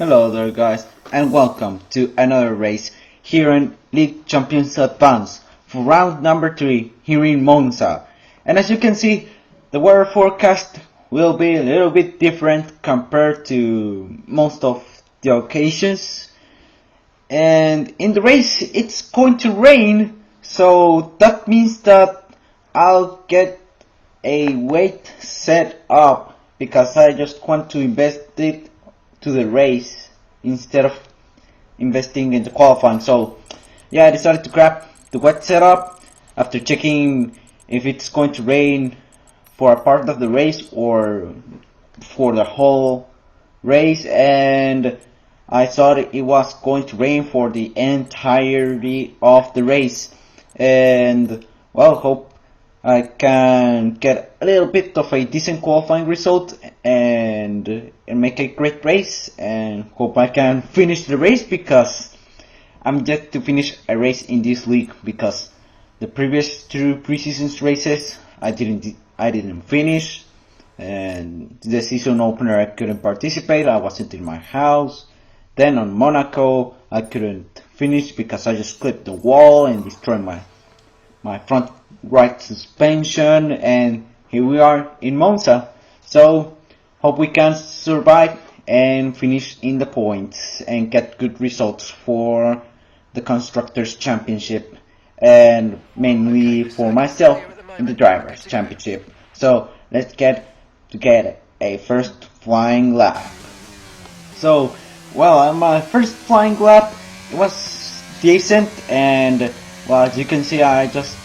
Hello there guys, and welcome to another race here in League Champions Advance for round number 3 here in Monza. And as you can see, the weather forecast will be a little bit different compared to most of the occasions. And in the race it's going to rain, so that means that I'll get a weight set up because I just want to invest it to the race instead of investing in the qualifying. So yeah, I decided to grab the wet setup after checking if it's going to rain for a part of the race or for the whole race, and I thought it was going to rain for the entirety of the race. And well, hope I can get a little bit of a decent qualifying result and make a great race, and hope I can finish the race because I'm yet to finish a race in this league, because the previous 2 preseason races I didn't finish, and the season opener I couldn't participate, I wasn't in my house. Then on Monaco I couldn't finish because I just clipped the wall and destroyed my front right suspension, and here we are in Monza. So hope we can survive and finish in the points and get good results for the Constructors Championship, and mainly for myself in the Drivers Championship. So let's get a first flying lap. So well, on my first flying lap it was decent, and well, as you can see, I just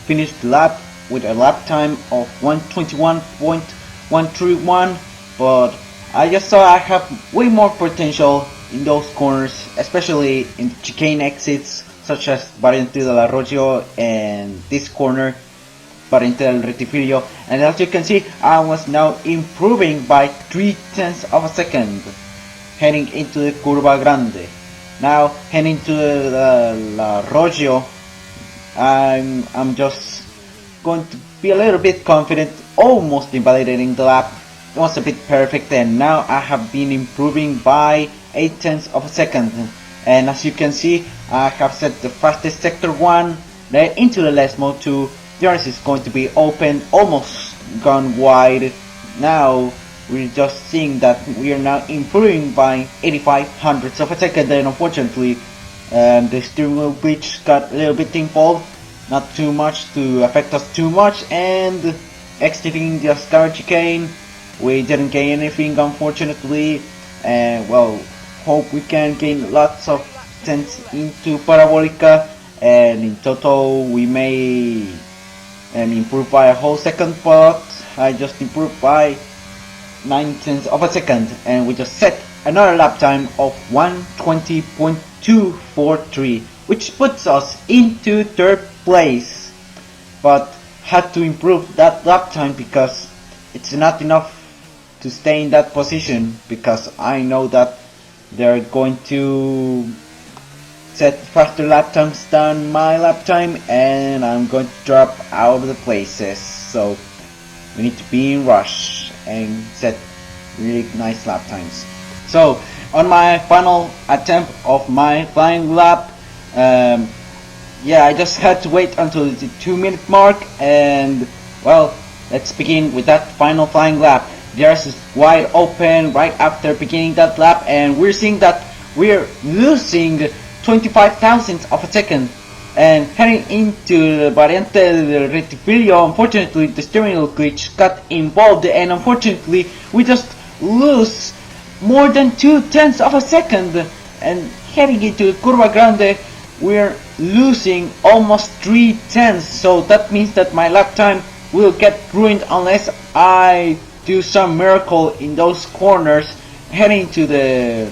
finished the lap with a lap time of 121.131, but I just saw I have way more potential in those corners, especially in the chicane exits such as Variante del Arroyo and this corner, Variante del Retifilio. And as you can see, I was now improving by 0.3 of a second heading into the Curva Grande. Now heading to the Arroyo, I'm just going to be a little bit confident, almost invalidating the lap. It was a bit perfect, and now I have been improving by 0.8 of a second. And as you can see, I have set the fastest sector 1 then into the last mode 2. The rest is going to be open, almost gone wide. Now we're just seeing that we are now improving by 85 hundredths of a second, and unfortunately the steering wheel glitch got a little bit involved, not too much to affect us too much, and exiting the Ascar chicane we didn't gain anything, unfortunately. And well, hope we can gain lots of cents into Parabolica, and in total we may improve by a whole second, but I just improved by 0.9 of a second, and we just set another lap time of 120.243, which puts us into 3rd place. But had to improve that lap time because it's not enough to stay in that position, because I know that they're going to set faster lap times than my lap time, and I'm going to drop out of the places. So we need to be in rush and set really nice lap times. So on my final attempt of my flying lap, yeah, I just had to wait until the 2-minute mark, and well, let's begin with that final flying lap. The rest is wide open right after beginning that lap, and we're seeing that we're losing 25 thousandths of a second and heading into the Variante del Retifilio. Unfortunately, the steering wheel glitch got involved, and unfortunately we just lose more than 0.2 of a second, and heading into Curva Grande we're losing almost 0.3. So that means that my lap time will get ruined unless I do some miracle in those corners. Heading to the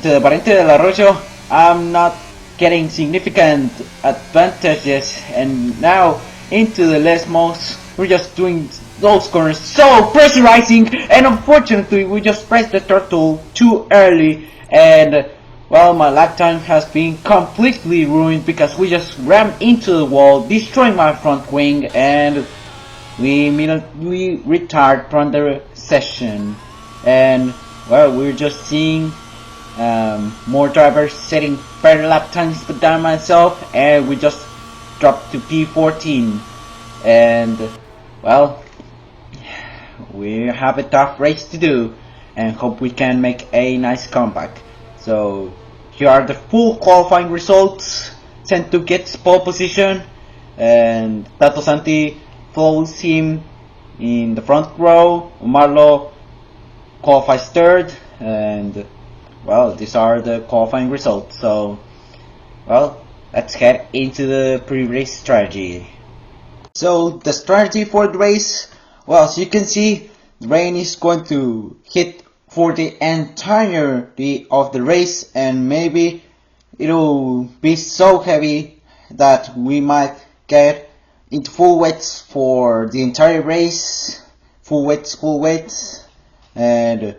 Variante del Arroyo, I'm not getting significant advantages, and now into the last modes we're just doing those corners so pressurizing, and unfortunately we just pressed the throttle too early, and well, my lap time has been completely ruined because we just rammed into the wall, destroying my front wing, and we immediately retired from the session. And well, we're just seeing more drivers setting better lap times than myself, and we just dropped to P14. And well, we have a tough race to do, and hope we can make a nice comeback. So here are the full qualifying results. Sento gets pole position, and Tato Santi follows him in the front row. Marlo qualifies third, and well, these are the qualifying results. So well, let's head into the pre-race strategy. So the strategy for the race, well, as you can see, the rain is going to hit for the entirety of the race, and maybe it'll be so heavy that we might get into full wets for the entire race. Full wets. And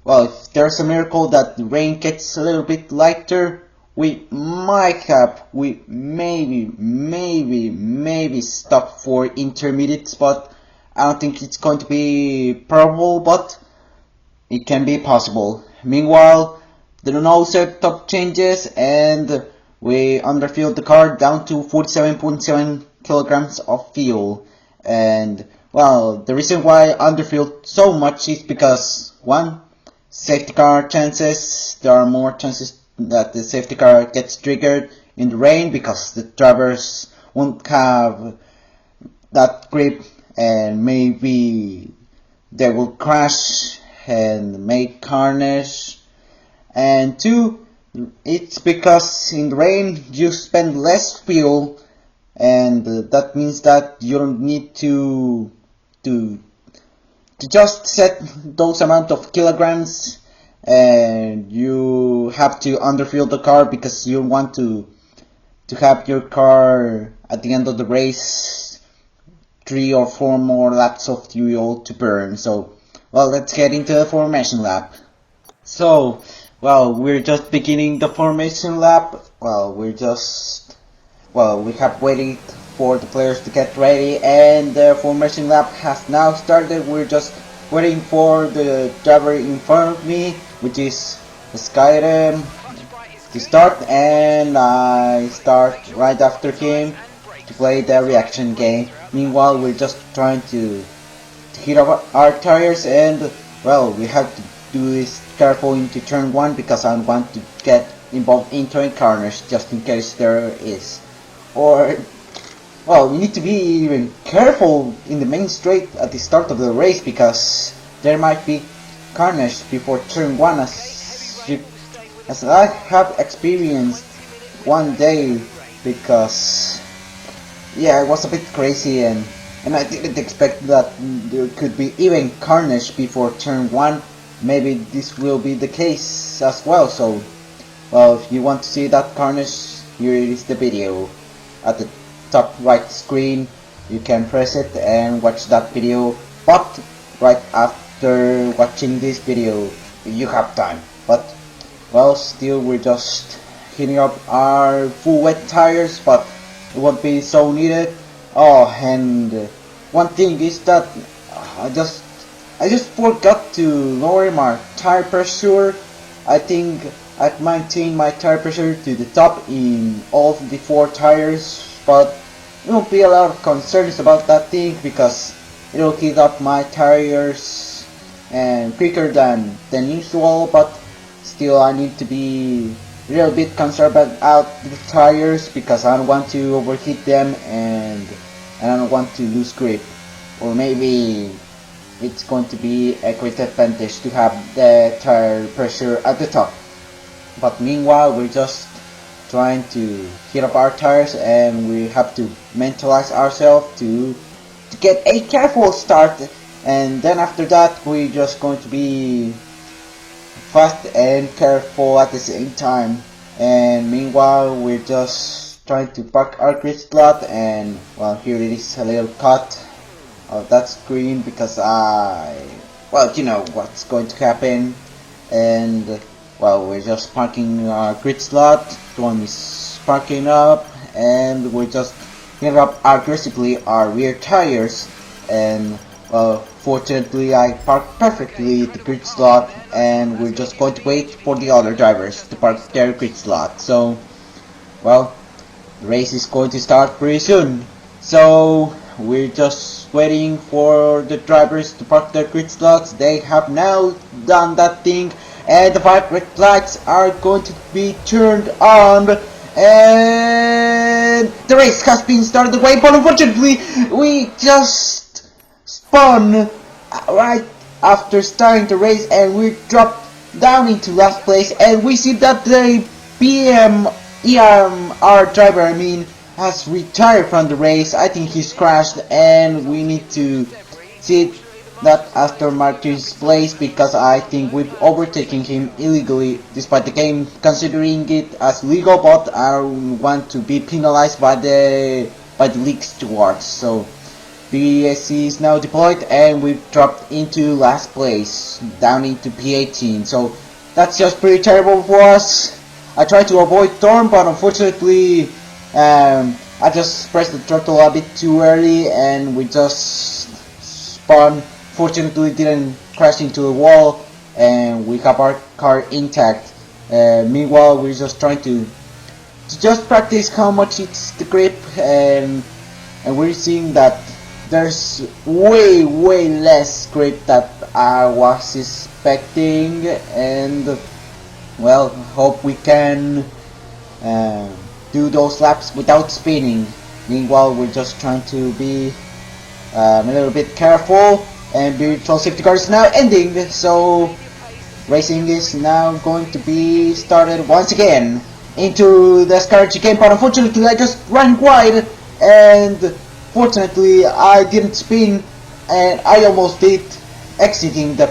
well, if there's a miracle that the rain gets a little bit lighter, we maybe stop for intermediate spot. I don't think it's going to be probable, but it can be possible. Meanwhile, the nose setup changes, and we underfilled the car down to 47.7 kilograms of fuel. And well, the reason why I underfilled so much is because, one, safety car chances. There are more chances that the safety car gets triggered in the rain because the drivers won't have that grip, and maybe they will crash and make carnage. And two, it's because in the rain you spend less fuel, and that means that you don't need to just set those amount of kilograms, and you have to underfill the car because you want to have your car at the end of the race 3 or 4 more laps of fuel to burn. So well, let's get into the formation lap. So well, we're just beginning the formation lap. We have waited for the players to get ready, and the formation lap has now started. We're just waiting for the driver in front of me, which is SCARIEST, to start, and I start right after him to play the reaction game. Meanwhile, we're just trying to heat up our tires, and well, we have to do this careful into turn 1 because I don't want to get involved into a carnage just in case there is. Or well, we need to be even careful in the main straight at the start of the race because there might be carnage before turn 1, as I have experienced one day, because yeah, it was a bit crazy, and I didn't expect that there could be even carnage before turn 1. Maybe this will be the case as well. So well, if you want to see that carnage, here is the video at the top right screen. You can press it and watch that video, but right after watching this video you have time. But well, still we're just heating up our full wet tires, but it won't be so needed. Oh, and one thing is that I just forgot to lower my tire pressure. I think I've maintained my tire pressure to the top in all of the 4 tires, but there won't be a lot of concerns about that thing because it'll heat up my tires and quicker than usual. But still, I need to be a little bit concerned about the tires because I don't want to overheat them, and I don't want to lose grip. Or maybe it's going to be a great advantage to have the tire pressure at the top. But meanwhile, we're just trying to heat up our tires, and we have to mentalize ourselves to get a careful start, and then after that we're just going to be fast and careful at the same time. And meanwhile, we're just trying to park our grid slot, and well, here it is, a little cut of that screen because you know what's going to happen. And well, we're just parking our grid slot. The one is parking up, and we're just heating up aggressively our rear tires. And well, Fortunately, I parked perfectly at the grid slot, and we're just going to wait for the other drivers to park their grid slot. So, well, the race is going to start pretty soon. So, we're just waiting for the drivers to park their grid slots. They have now done that thing, and the 5 red flags are going to be turned on, and the race has been started away, but unfortunately we just spun right after starting the race, and we dropped down into last place, and we see that the EMR driver, has retired from the race. I think he's crashed, and we need to see that Aston Martin's place, because I think we've overtaken him illegally, despite the game considering it as legal, but I don't want to be penalized by the league stewards. So BSC is now deployed, and we've dropped into last place, down into P18. So that's just pretty terrible for us. I tried to avoid Thorn, but unfortunately I just pressed the throttle a bit too early, and we just spun. Fortunately, didn't crash into the wall, and we have our car intact. Meanwhile, we're just trying to just practice how much it's the grip, and we're seeing that there's way less grip that I was expecting, and well, hope we can do those laps without spinning. Meanwhile, we're just trying to be a little bit careful, and virtual safety car is now ending, so racing is now going to be started once again into the SCARIEST game. But unfortunately I just ran wide, and fortunately I didn't spin, and I almost did, exiting the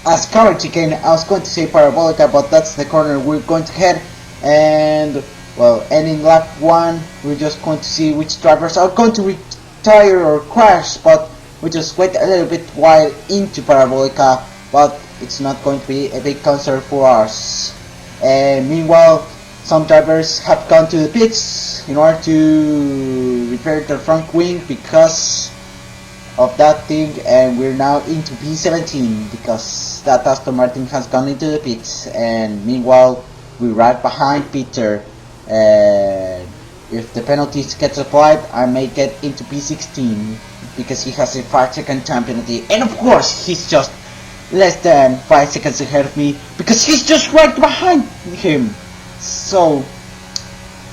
SCARIEST chicane. I was going to say Parabolica, but that's the corner we're going to head, and well, ending lap 1, we're just going to see which drivers are going to retire or crash, but we just went a little bit wide into Parabolica, but it's not going to be a big concern for us. And meanwhile, some drivers have gone to the pits in order to repair their front wing because of that thing, and we're now into P17 because that Aston Martin has gone into the pits. And meanwhile, we're right behind Peter, and if the penalties get applied, I may get into P16 because he has a 5-second time penalty, and of course he's just less than 5 seconds ahead of me because he's just right behind him. So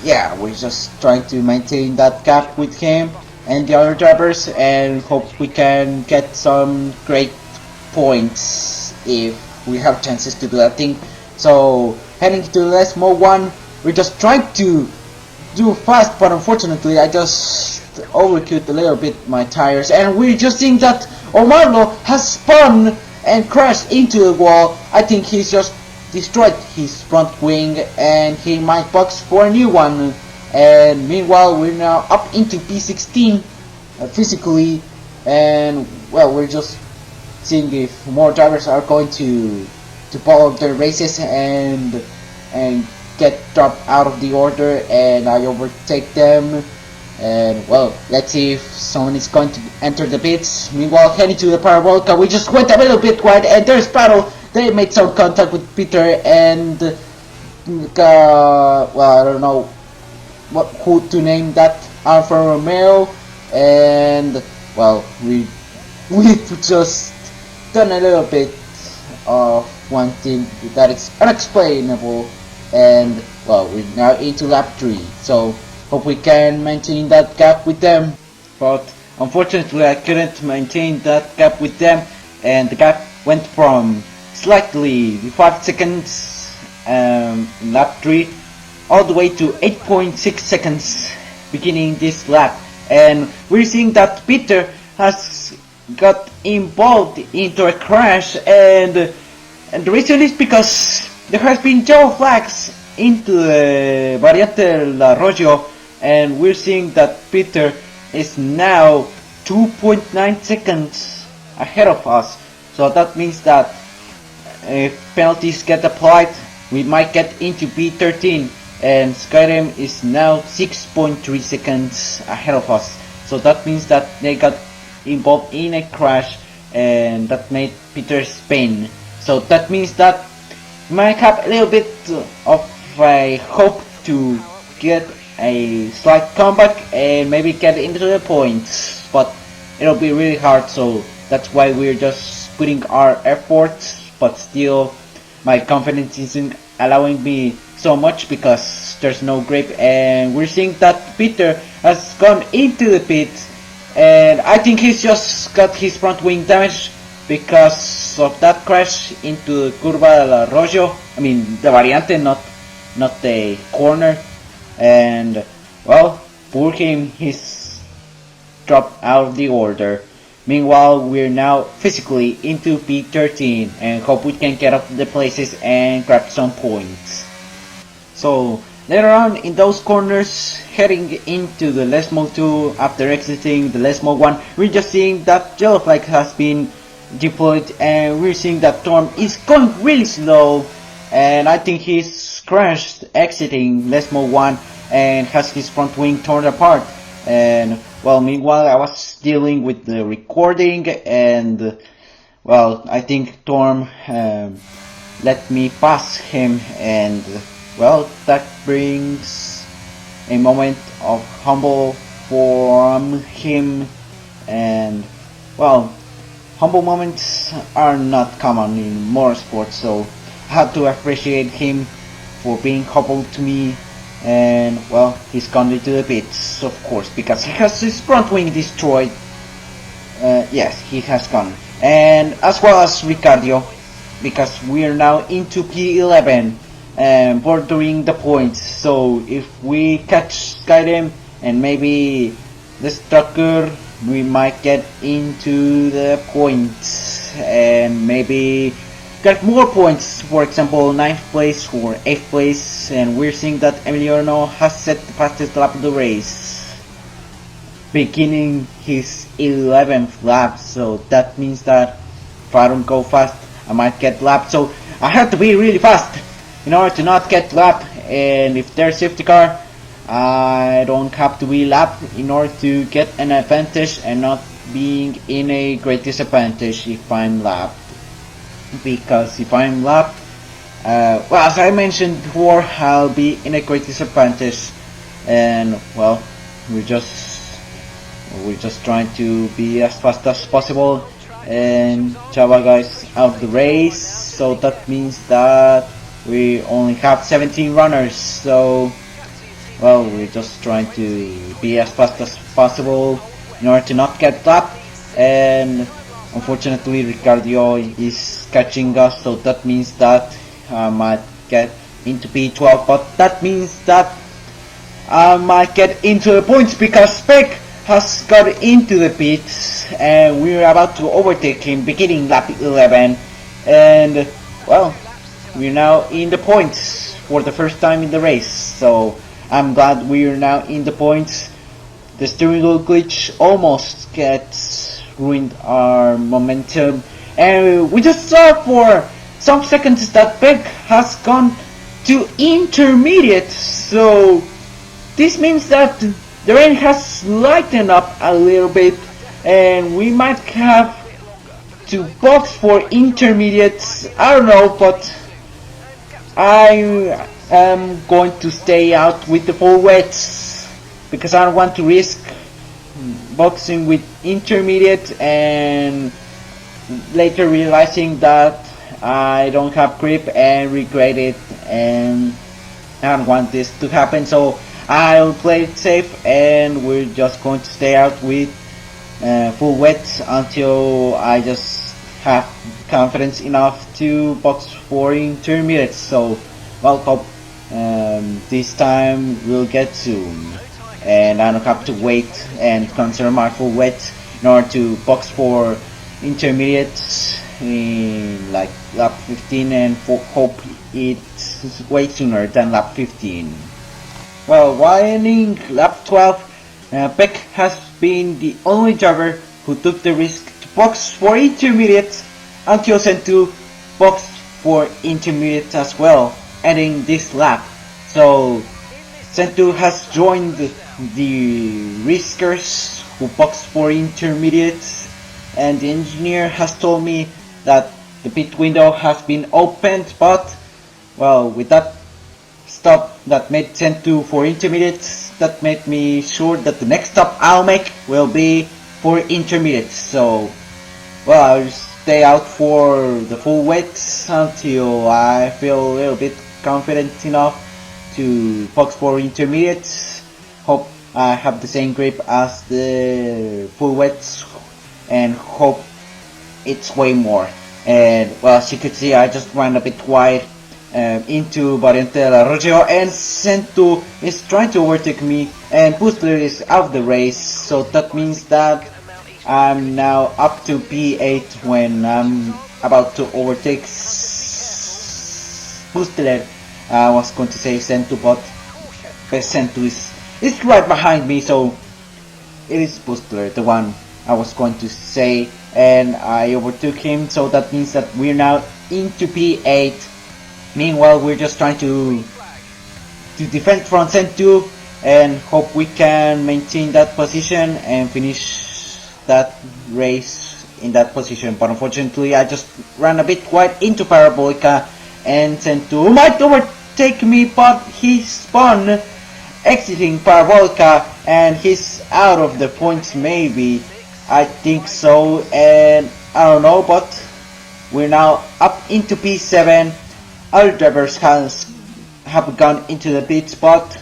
yeah, we're just trying to maintain that gap with him and the other drivers, and hope we can get some great points if we have chances to do that thing. So heading to the last mode 1, we're just trying to do fast, but unfortunately I just overcut a little bit my tires, and we're just seeing that Omarlo has spun and crashed into the wall. I think he's just destroyed his front wing, and he might box for a new one. And meanwhile, we're now up into P16 physically, and well, we're just seeing if more drivers are going to follow their races and get dropped out of the order, and I overtake them. And well, let's see if someone is going to enter the pits. Meanwhile, heading to the Parabolica, we just went a little bit wide, and there's battle. They made some contact with Peter, and well, I don't know who to name that, Alfa Romeo. And well, we've just done a little bit of one thing that is unexplainable, and well, we're now into lap 3, so hope we can maintain that gap with them. But unfortunately I couldn't maintain that gap with them, and the gap went from slightly 5 seconds in lap 3 all the way to 8.6 seconds beginning this lap. And we're seeing that Peter has got involved into a crash, and the reason is because there has been yellow flags into the Variante La Roggio, and we're seeing that Peter is now 2.9 seconds ahead of us. So that means that if penalties get applied, we might get into P13, and Skyrim is now 6.3 seconds ahead of us. So that means that they got involved in a crash, and that made Peter spin. So that means that we might have a little bit of a hope to get a slight comeback and maybe get into the points, but it'll be really hard, so that's why we're just putting our efforts, but still my confidence isn't allowing me so much because there's no grip, and we're seeing that Peter has gone into the pit, and I think he's just got his front wing damaged because of that crash into the Curva del Arroyo. I mean the Variante, not the corner, and well, poor him, he's dropped out of the order. Meanwhile, we're now physically into P13 and hope we can get up the places and grab some points. So later on in those corners, heading into the less mode 2 after exiting the less mode 1, we're just seeing that yellow flag has been deployed, and we're seeing that Torm is going really slow, and I think he's crashed exiting less mode 1 and has his front wing torn apart. And well, meanwhile I was dealing with the recording, and well, I think Torm let me pass him, and well, that brings a moment of humble from him, and well, humble moments are not common in motorsport, so I have to appreciate him for being humble to me. And well, he's gone into the pits, of course, because he has his front wing destroyed. Yes, he has gone, and as well as Ricardo, because we are now into P11 and bordering the points. So if we catch Skyrim and maybe the Strucker, we might get into the points and maybe get more points, for example 9th place or 8th place, and we're seeing that Emiliano has set the fastest lap of the race, beginning his 11th lap, so that means that if I don't go fast I might get lapped, so I have to be really fast in order to not get lapped, and if there's safety car I don't have to be lapped in order to get an advantage and not being in a great disadvantage if I'm lapped. Because if I'm lapped, well, as I mentioned before, I'll be in a great disadvantage, and well, we're just trying to be as fast as possible and Java guys out of the race. So that means that we only have 17 runners, so well, we're just trying to be as fast as possible in order to not get lapped, and unfortunately Ricardo is catching us, so that means that I might get into P12, but that means that I might get into the points because Peck has got into the pits and we're about to overtake him beginning lap 11, and well, we're now in the points for the first time in the race, so I'm glad we're now in the points. The steering wheel glitch almost gets ruined our momentum, and we just saw for some seconds that Peck has gone to intermediate, so this means that the rain has lightened up a little bit and we might have to box for intermediates. I don't know, but I am going to stay out with the full wets because I don't want to risk boxing with intermediate and later realizing that I don't have grip and regret it, and I don't want this to happen, so I'll play it safe and we're just going to stay out with full wet until I just have confidence enough to box for intermediates. So well, hope this time we'll get soon and I don't have to wait and consider my full wet in order to box for intermediates in like lap 15 and hope it's way sooner than lap 15. Well, while ending lap 12, Peck has been the only driver who took the risk to box for intermediates until Sentu boxed for intermediates as well, ending this lap. So Sentu has joined the riskers who boxed for intermediates, and the engineer has told me that the pit window has been opened, but well, with that stop that made send to for intermediates, that made me sure that the next stop I'll make will be for intermediates. So well, I'll stay out for the full weights until I feel a little bit confident enough to box for intermediates. Hope I have the same grip as the full weights, and hope it's way more. And well, as you could see, I just ran a bit wide into Variantela Roggio, and Sentu is trying to overtake me, and Boostler is out of the race, so that means that I'm now up to P8 when I'm about to overtake Boostler. I was going to say Sentu, but Sentu is right behind me, so it is Boostler, the one I was going to say, and I overtook him, so that means that we're now into P8. Meanwhile, we're just trying to defend from Sentu and hope we can maintain that position and finish that race in that position. But unfortunately, I just ran a bit wide into Parabolica, and Sentu might overtake me, but he spun exiting Parabolica, and he's out of the points maybe. I think so, and I don't know, but we're now up into P7. Other drivers have gone into the pit spot.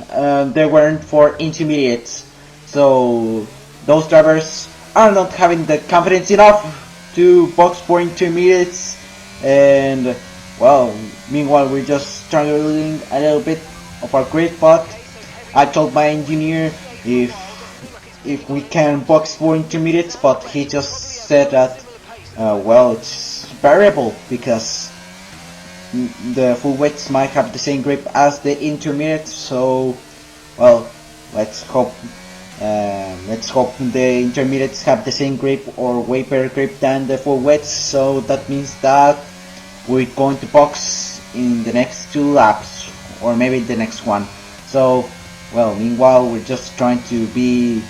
They weren't for intermediates, so those drivers are not having the confidence enough to box for intermediates. And well, meanwhile we're just struggling a little bit of our grip, but I told my engineer if we can box for intermediates, but he just said that well, it's variable because the full weights might have the same grip as the intermediates. So well, let's hope the intermediates have the same grip or way better grip than the full weights. So that means that we're going to box in the next 2 laps, or maybe the next one. So well, meanwhile we're just trying to be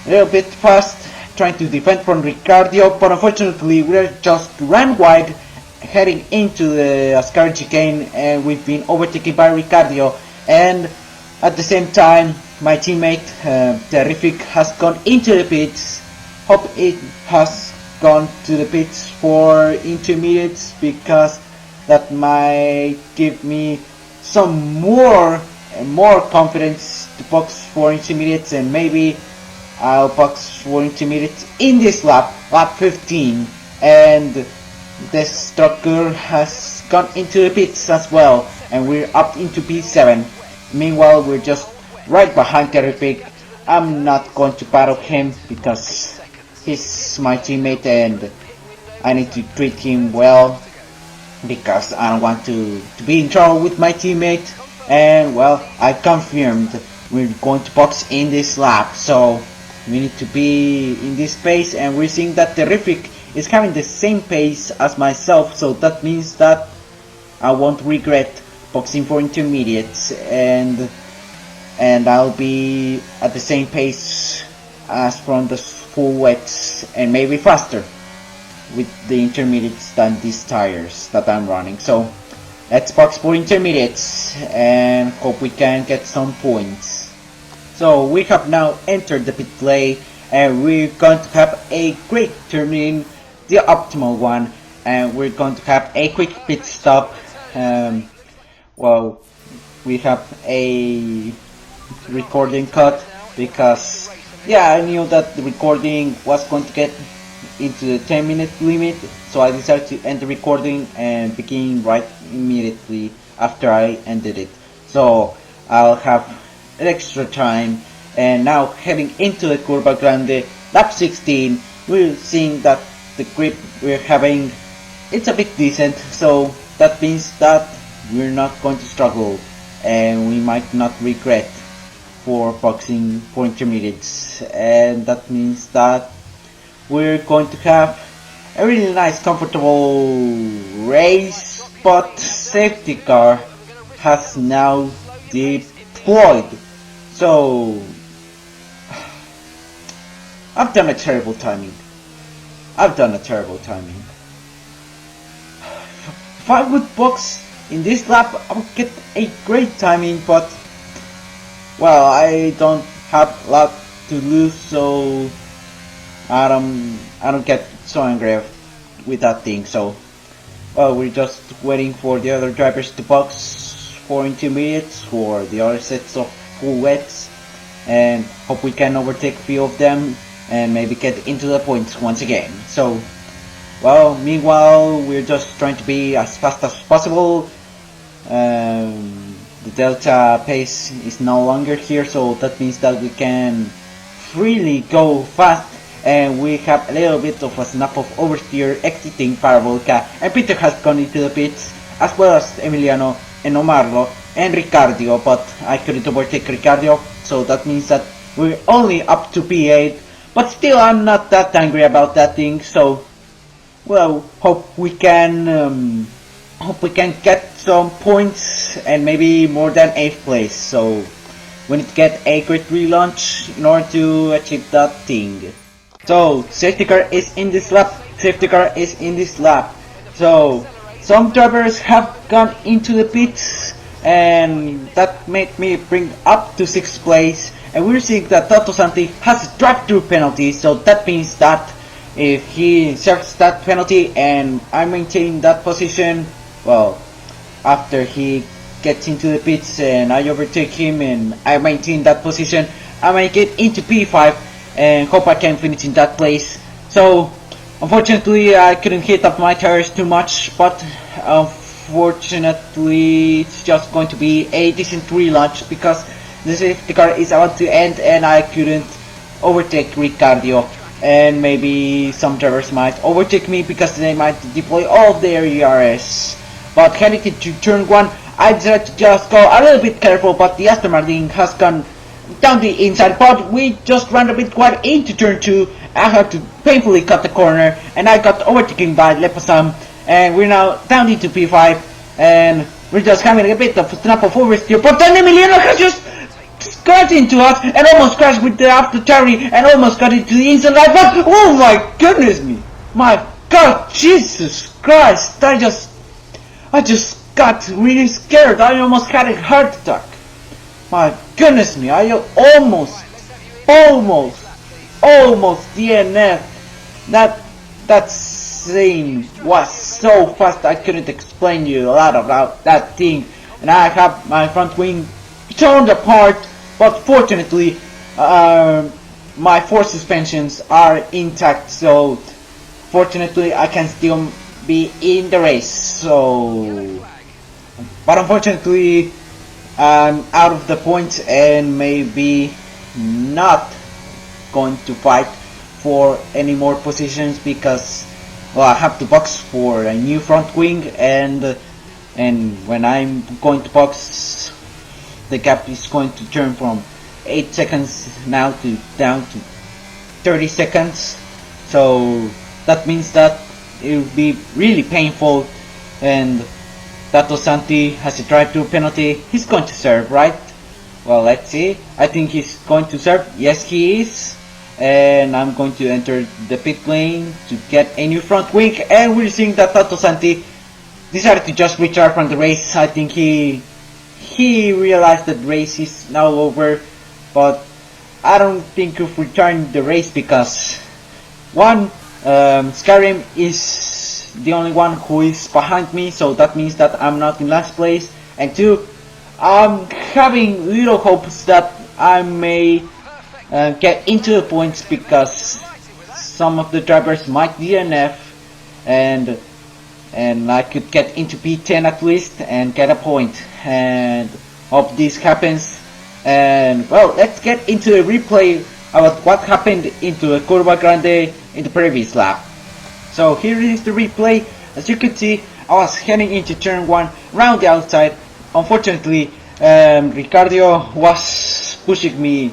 a little bit fast, trying to defend from Ricardo, but unfortunately we're just ran wide heading into the Ascari chicane, and we've been overtaken by Ricardo. And at the same time, my teammate Terrific has gone into the pits. Hope it has gone to the pits for intermediates, because that might give me some more confidence to box for intermediates, and maybe I'll box for intermediates in this lap 15, and Destructor has gone into the pits as well, and we're up into P7. Meanwhile, we're just right behind Terrific. I'm not going to battle him because he's my teammate, and I need to treat him well because I don't want to be in trouble with my teammate. And well, I confirmed we're going to box in this lap, so we need to be in this pace, and we're seeing that Terrific is having the same pace as myself, so that means that I won't regret boxing for intermediates, and I'll be at the same pace as from the full weights, and maybe faster with the intermediates than these tires that I'm running. So let's box for intermediates and hope we can get some points. So we have now entered the pit lane, and we're going to have a quick turn in, the optimal one, and we're going to have a quick pit stop. Well, we have a recording cut because yeah, I knew that the recording was going to get into the 10-minute limit, so I decided to end the recording and begin right immediately after I ended it, so I'll have an extra time. And now heading into the Curva Grande, lap 16, we're seeing that the grip we're having, it's a bit decent, so that means that we're not going to struggle, and we might not regret for boxing for intermediates. And that means that we're going to have a really nice comfortable race, but safety car has now deployed. So I've done a terrible timing. I've done a terrible timing. If I would box in this lap, I would get a great timing, but well, I don't have a lot to lose, so I don't get so angry with that thing. So well, we're just waiting for the other drivers to box for intermediates, for the other sets of full wets, and hope we can overtake a few of them and maybe get into the points once again. So well, meanwhile we're just trying to be as fast as possible. The delta pace is no longer here, so that means that we can freely go fast, and we have a little bit of a snap of oversteer exiting Parabolica, and Peter has gone into the pits, as well as Emiliano and Omarlo and Ricardo, but I couldn't overtake Ricardo, so that means that we're only up to P8, but still I'm not that angry about that thing. So well, hope we can get some points and maybe more than 8th place, so we need to get a great relaunch in order to achieve that thing. So safety car is in this lap, so some drivers have gone into the pits, and that made me bring up to 6th place, and we're seeing that Toto Santi has a drive-through penalty, so that means that if he serves that penalty and I maintain that position, well, after he gets into the pits and I overtake him and I maintain that position, I might get into P5 and hope I can finish in that place. So unfortunately I couldn't hit up my tires too much, but unfortunately it's just going to be a decent relaunch because the safety car is about to end and I couldn't overtake Ricardo. And maybe some drivers might overtake me because they might deploy all of their ERS. But heading into turn 1, I decided to just go a little bit careful, but the Aston Martin has gone down the inside, but we just ran a bit wide into turn 2. I had to painfully cut the corner, and I got overtaken by Lepasam, and we're now down into P5, and we're just having a bit of a snap of oversteer, but then Emiliano has just got into us and almost crashed with the AfterTari and almost got into the inside line, but oh my goodness me, my god, Jesus Christ, I just got really scared. I almost had a heart attack. My goodness me, I almost DNF. That scene was so fast I couldn't explain you a lot about that thing, and I have my front wing torn apart, but fortunately my 4 suspensions are intact, so fortunately I can still be in the race. So but unfortunately I'm out of the points and maybe not going to fight for any more positions because well, I have to box for a new front wing, and when I'm going to box, the gap is going to turn from 8 seconds now to down to 30 seconds, so that means that it will be really painful. And Tato Santi has a drive-through penalty. He's going to serve, right? Well, let's see. I think he's going to serve. Yes, he is. And I'm going to enter the pit lane to get a new front wing, and we're seeing that Tato Santi decided to just retire from the race. I think he realized that the race is now over, but I don't think of retiring the race because one, Skyrim is the only one who is behind me, so that means that I'm not in last place, and two, I'm having little hopes that I may get into the points because some of the drivers might DNF, and I could get into P10 at least and get a point, and hope this happens. And well, let's get into a replay about what happened into a Curva Grande in the previous lap. So here is the replay. As you can see, I was heading into turn 1 round the outside. Unfortunately, Ricardo was pushing me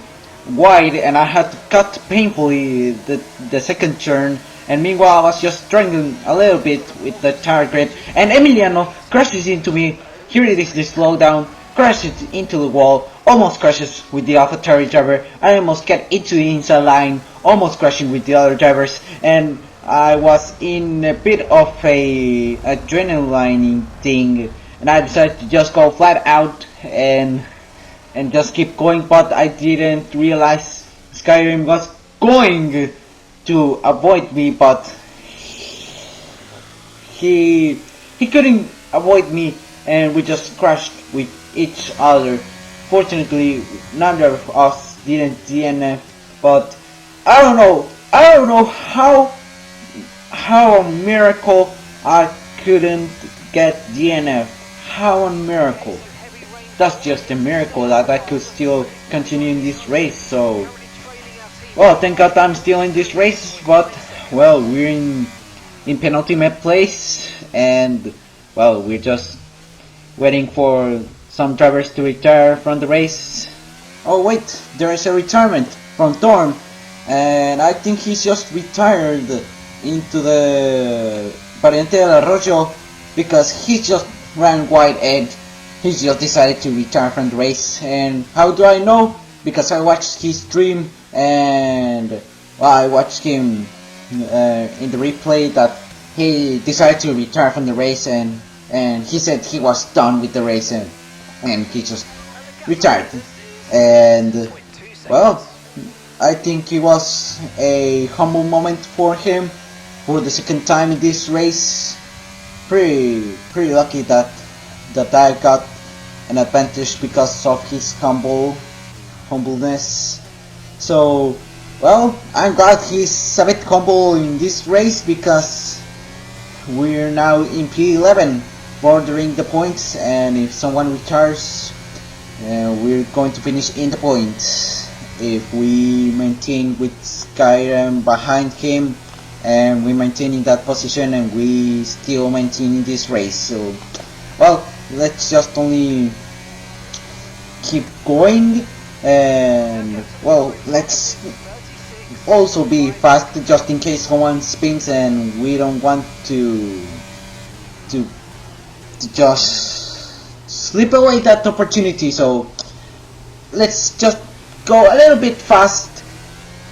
wide and I had to cut painfully the second turn, and meanwhile I was just struggling a little bit with the tire grip, and Emiliano crashes into me. Here it is, the slowdown, crashes into the wall, almost crashes with the AlphaTauri driver. I almost get into the inside line, almost crashing with the other drivers, and I was in a bit of a adrenaline thing, and I decided to just go flat out and just keep going, but I didn't realize Skyrim was going to avoid me, but he couldn't avoid me, and we just crashed with each other. Fortunately, neither of us didn't DNF, but I don't know how a miracle I couldn't get DNF. How a miracle. That's just a miracle that I could still continue in this race. So, well, thank God I'm still in this race, but well, we're in penultimate place, and well, we're just waiting for some drivers to retire from the race. Oh wait, there is a retirement from Thorn, and I think he's just retired into the Variante del Arroyo because he just ran wide and he just decided to retire from the race. And how do I know? Because I watched his stream, and well, I watched him in the replay that he decided to retire from the race, and he said he was done with the race, and he just retired. And well, I think it was a humble moment for him for the second time in this race. Pretty lucky that I got an advantage because of his humbleness. So well, I'm glad he's a bit humble in this race because we're now in P11, bordering the points, and if someone retires, we're going to finish in the points. If we maintain with Skyrim behind him, and we maintain in that position, and we still maintain in this race. So, well, let's just only keep going, and well, let's also be fast just in case someone spins, and we don't want to just slip away that opportunity. So let's just go a little bit fast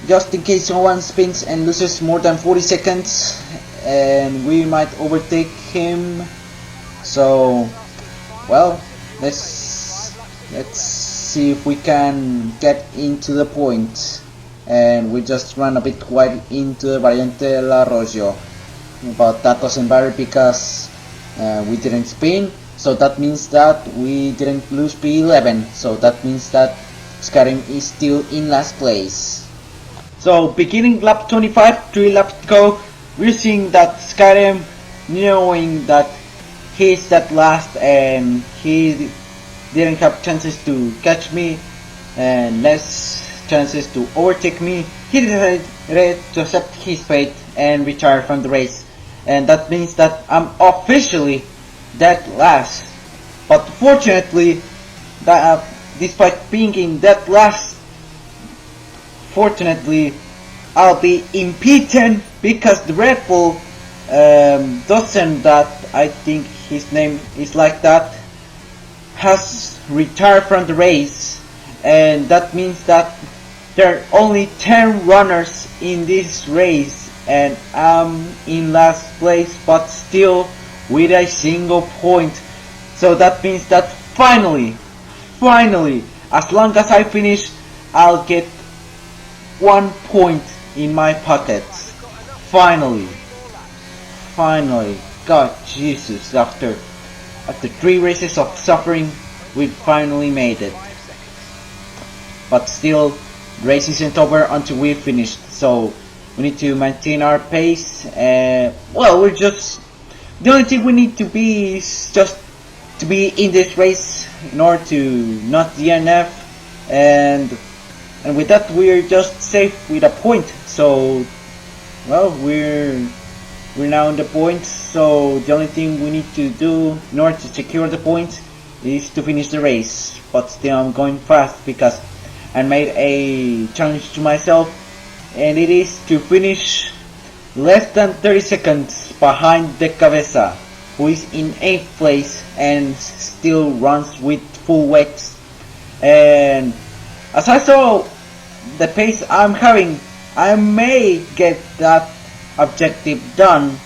just in case someone spins and loses more than 40 seconds, and we might overtake him. So well, let's see if we can get into the point. And we just ran a bit wide into the Variante del Arroyo, but that doesn't matter because we didn't spin, so that means that we didn't lose P11, so that means that Skyrim is still in last place. So beginning lap 25, 3 laps to go, we're seeing that Skyrim, knowing that he's at last and he didn't have chances to catch me and less chances to overtake me, he decided to accept his fate and retire from the race, and that means that I'm officially dead last. But fortunately, despite being in dead last, fortunately I'll be in P10 because the Red Bull doesn't, that I think his name is like that, has retired from the race, and that means that there are only 10 runners in this race, and I'm in last place, but still with a single point. So that means that finally, as long as I finish, I'll get 1 point in my pockets. Finally, God Jesus, after 3 races of suffering, we finally made it. But still, the race isn't over until we finished, so we need to maintain our pace. Well, the only thing we need to be is just to be in this race in order to not DNF, and with that we're just safe with a point. So well, we're now in the points, so the only thing we need to do in order to secure the points is to finish the race. But still, I'm going fast because I made a challenge to myself, and it is to finish less than 30 seconds behind De Cabeza, who is in 8th place and still runs with full wets. And as I saw the pace I'm having, I may get that objective done.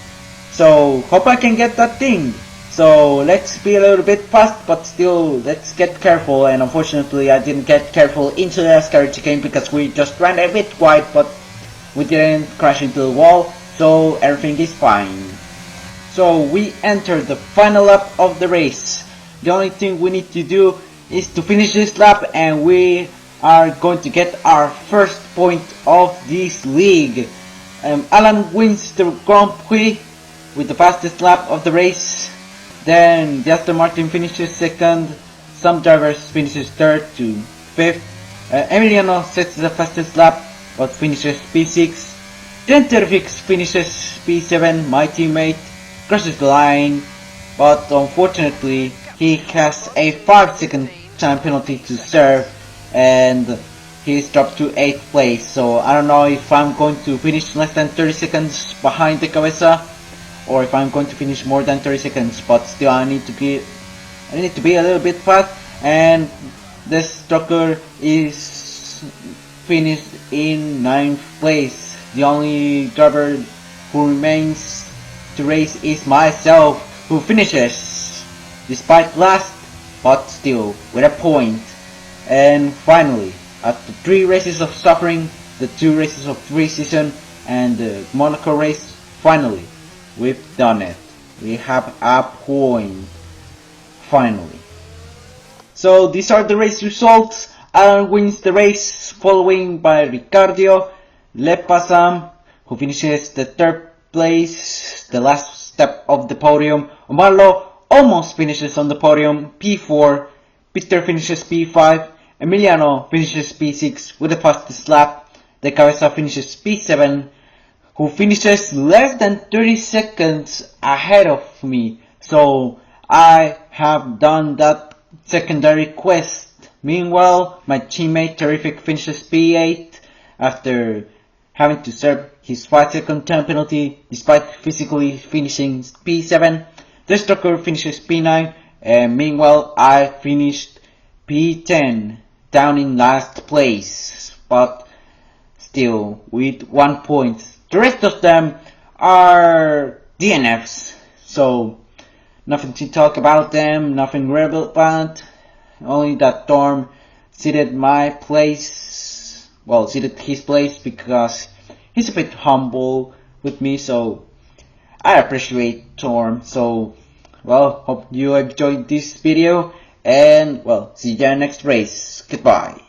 So hope I can get that thing. So let's be a little bit fast, but still let's get careful. And unfortunately I didn't get careful into the SCARIEST game because we just ran a bit wide, but we didn't crash into the wall, so everything is fine. So we enter the final lap of the race. The only thing we need to do is to finish this lap, and we are going to get our first point of this league. Alan wins the Grand Prix with the fastest lap of the race. Then the Aston Martin finishes second. Some drivers finishes third to fifth. Emiliano sets the fastest lap but finishes P6. Then Terrifix finishes P7. My teammate crosses the line, but unfortunately he has a 5-second time penalty to serve, and he's dropped to 8th place. So I don't know if I'm going to finish less than 30 seconds behind the Cabeza, or if I'm going to finish more than 30 seconds. But still, I need to be a little bit fast, and this trucker is finished in 9th place. The only driver who remains to race is myself, who finishes despite last, but still with a point. And finally, after 3 races of suffering, the 2 races of pre-season and the Monaco race, finally we've done it. We have a point, finally. So these are the race results. Alan wins the race, following by Ricardo Lepasam, who finishes the 3rd place, the last step of the podium. Omarlo almost finishes on the podium, P4. Peter finishes P5. Emiliano finishes P6 with the fastest lap. De Cabeza finishes P7, who finishes less than 30 seconds ahead of me. So I have done that secondary quest. Meanwhile, my teammate Terrific finishes P8 after having to serve his 5-second time penalty despite physically finishing P7. This trucker finishes P9, and meanwhile I finished P10, down in last place, but still with 1 point. The rest of them are DNFs, so nothing to talk about them, nothing relevant. Only that Torm seated my place, well, seated his place because he's a bit humble with me, so I appreciate Torm. So, well, hope you enjoyed this video, and well, see you in the next race. Goodbye.